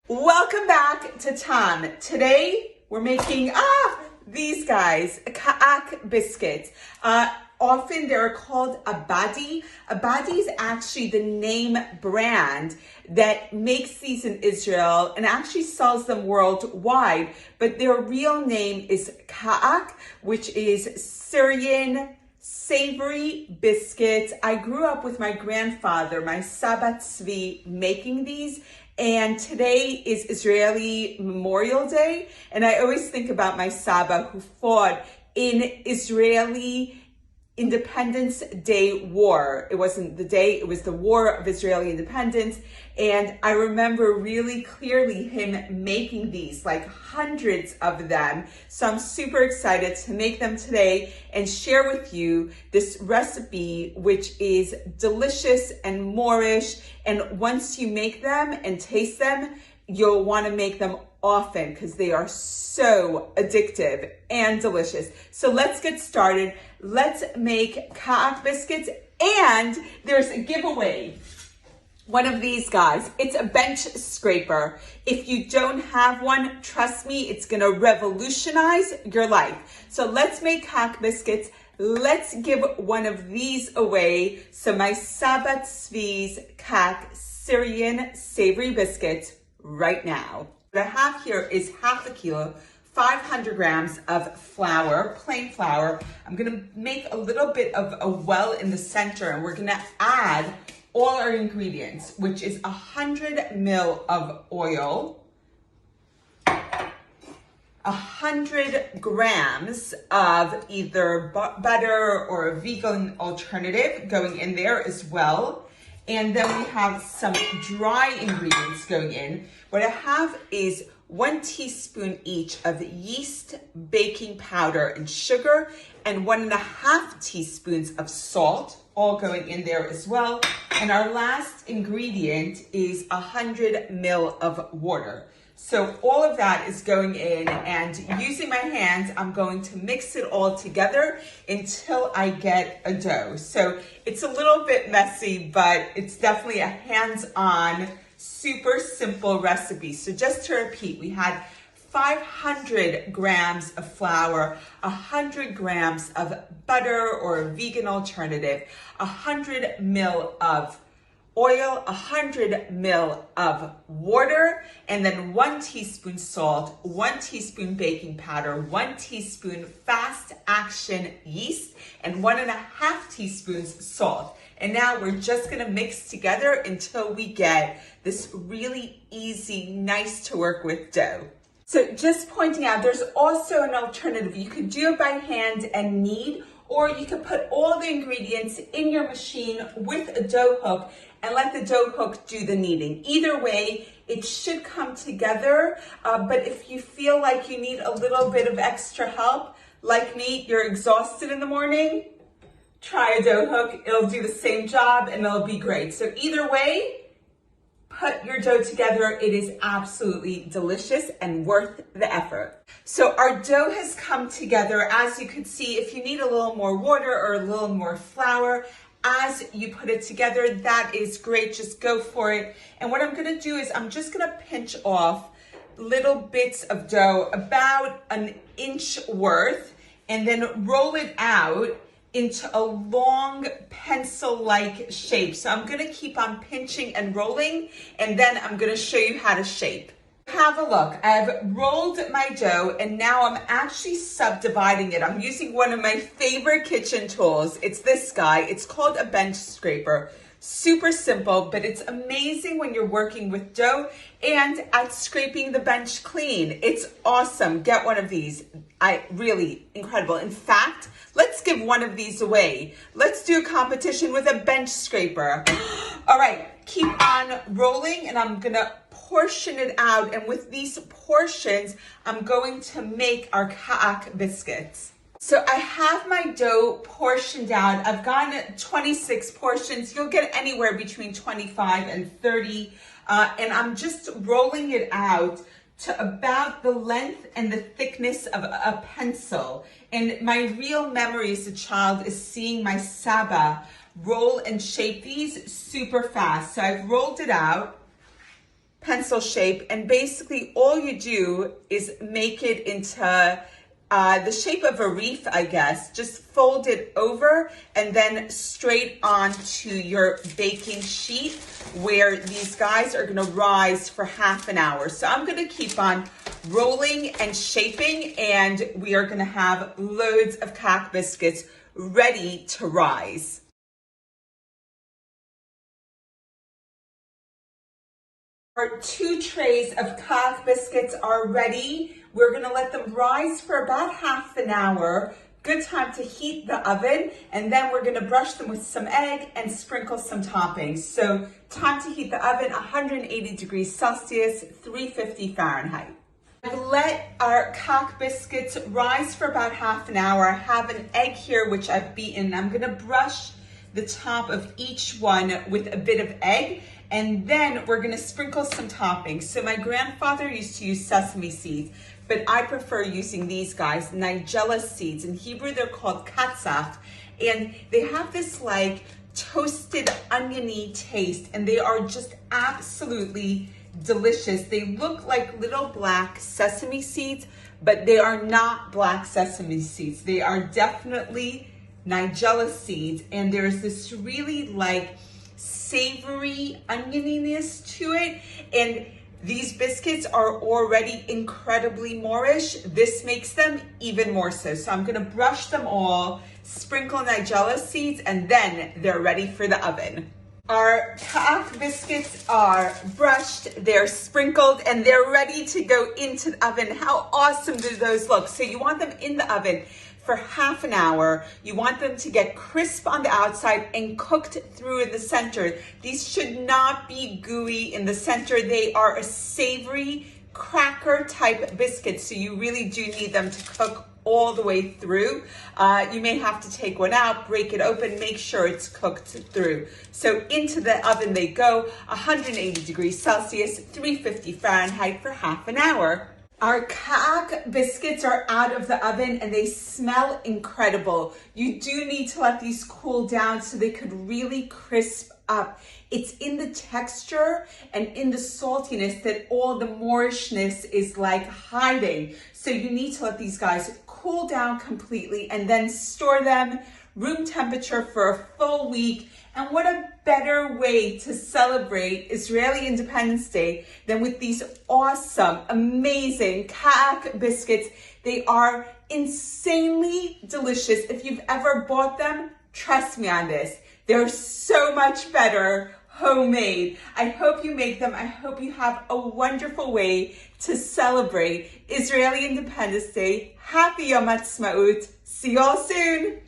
Welcome back to Tom. Today we're making these guys, ka'ak biscuits. Often they're called abadi. Abadi is actually the name brand that makes these in Israel and actually sells them worldwide. But their real name is ka'ak, which is Syrian savory biscuits. I grew up with my grandfather, my Saba Tzvi, making these. And today is Israeli Memorial Day. And I always think about my Saba who fought in Israeli Independence Day War. It wasn't the day, it was the War of Israeli Independence. And I remember really clearly him making these, like hundreds of them. So I'm super excited to make them today and share with you this recipe, which is delicious and Moorish. And once you make them and taste them, you'll want to make them often because they are so addictive and delicious. So let's get started. Let's make ka'ak biscuits, and there's a giveaway. One of these guys, it's a bench scraper. If you don't have one, trust me, it's gonna revolutionize your life. So let's make ka'ak biscuits. Let's give one of these away. So my Saba Tzvi's ka'ak Syrian savory biscuits right now. What I have here is half a kilo, 500 grams of flour, plain flour. I'm gonna make a little bit of a well in the center, and we're gonna add all our ingredients, which is 100 ml of oil, 100 grams of either butter or a vegan alternative going in there as well. And then we have some dry ingredients going in. What I have is 1 teaspoon each of yeast, baking powder, and sugar, and 1.5 teaspoons of salt, all going in there as well. And our last ingredient is 100 ml of water. So all of that is going in, and using my hands, I'm going to mix it all together until I get a dough. So it's a little bit messy, but it's definitely a hands-on, super simple recipe. So just to repeat, we had 500 grams of flour, 100 grams of butter or a vegan alternative, 100 ml of oil, 100 ml of water, and then 1 teaspoon salt, 1 teaspoon baking powder, 1 teaspoon fast action yeast, and 1.5 teaspoons salt. And now we're just gonna mix together until we get this really easy, nice to work with dough. So just pointing out, there's also an alternative. You could do it by hand and knead, or you could put all the ingredients in your machine with a dough hook and let the dough hook do the kneading. Either way, it should come together, but if you feel like you need a little bit of extra help, like me, you're exhausted in the morning, try a dough hook. It'll do the same job and it'll be great. So either way, put your dough together. It is absolutely delicious and worth the effort. So our dough has come together. As you can see, if you need a little more water or a little more flour, as you put it together, that is great. Just go for it. And what I'm gonna do is I'm just gonna pinch off little bits of dough, about an inch worth, and then roll it out into a long pencil-like shape. So I'm gonna keep on pinching and rolling, and then I'm gonna show you how to shape. Have a look. I've rolled my dough, and now I'm actually subdividing it. I'm using one of my favorite kitchen tools. It's this guy. It's called a bench scraper. Super simple, but it's amazing when you're working with dough and at scraping the bench clean. It's awesome. Get one of these. Really incredible. In fact, let's give one of these away. Let's do a competition with a bench scraper. All right, keep on rolling, and I'm gonna portion it out. And with these portions, I'm going to make our ka'ak biscuits. So I have my dough portioned out. I've gotten 26 portions. You'll get anywhere between 25 and 30. And I'm just rolling it out to about the length and the thickness of a pencil. And my real memory as a child is seeing my Saba roll and shape these super fast. So I've rolled it out. pencil shape, and basically all you do is make it into the shape of a wreath, I guess. Just fold it over and then straight onto your baking sheet, where these guys are gonna rise for half an hour. So I'm gonna keep on rolling and shaping, and we are gonna have loads of cake biscuits ready to rise. Our 2 trays of cake biscuits are ready. We're gonna let them rise for about half an hour. Good time to heat the oven, and then we're gonna brush them with some egg and sprinkle some toppings. So time to heat the oven, 180 degrees Celsius, 350 Fahrenheit. I've let our cake biscuits rise for about half an hour. I have an egg here which I've beaten. I'm gonna brush the top of each one with a bit of egg, and then we're gonna sprinkle some toppings. So my grandfather used to use sesame seeds, but I prefer using these guys, nigella seeds. In Hebrew, they're called katzaf, and they have this like toasted oniony taste, and they are just absolutely delicious. They look like little black sesame seeds, but they are not black sesame seeds. They are definitely nigella seeds, and there's this really like savory onioniness to it, and these biscuits are already incredibly Moorish. This makes them even more so. So I'm gonna brush them all, sprinkle nigella seeds, and then they're ready for the oven. Our cake biscuits are brushed, they're sprinkled, and they're ready to go into the oven. How awesome do those look? So you want them in the oven for half an hour. You want them to get crisp on the outside and cooked through in the center. These should not be gooey in the center. They are a savory cracker type biscuit, so you really do need them to cook all the way through. You may have to take one out, break it open, make sure it's cooked through. So into the oven they go, 180 degrees Celsius, 350 Fahrenheit for half an hour. Our cake biscuits are out of the oven and they smell incredible. You do need to let these cool down so they could really crisp up. It's in the texture and in the saltiness that all the Moorishness is like hiding. So you need to let these guys cool down completely and then store them room temperature for a full week. And what a better way to celebrate Israeli Independence Day than with these awesome, amazing cake biscuits. They are insanely delicious. If you've ever bought them, trust me on this. They're so much better homemade. I hope you make them. I hope you have a wonderful way to celebrate Israeli Independence Day. Happy Yom Ha'atzmaut. See y'all soon.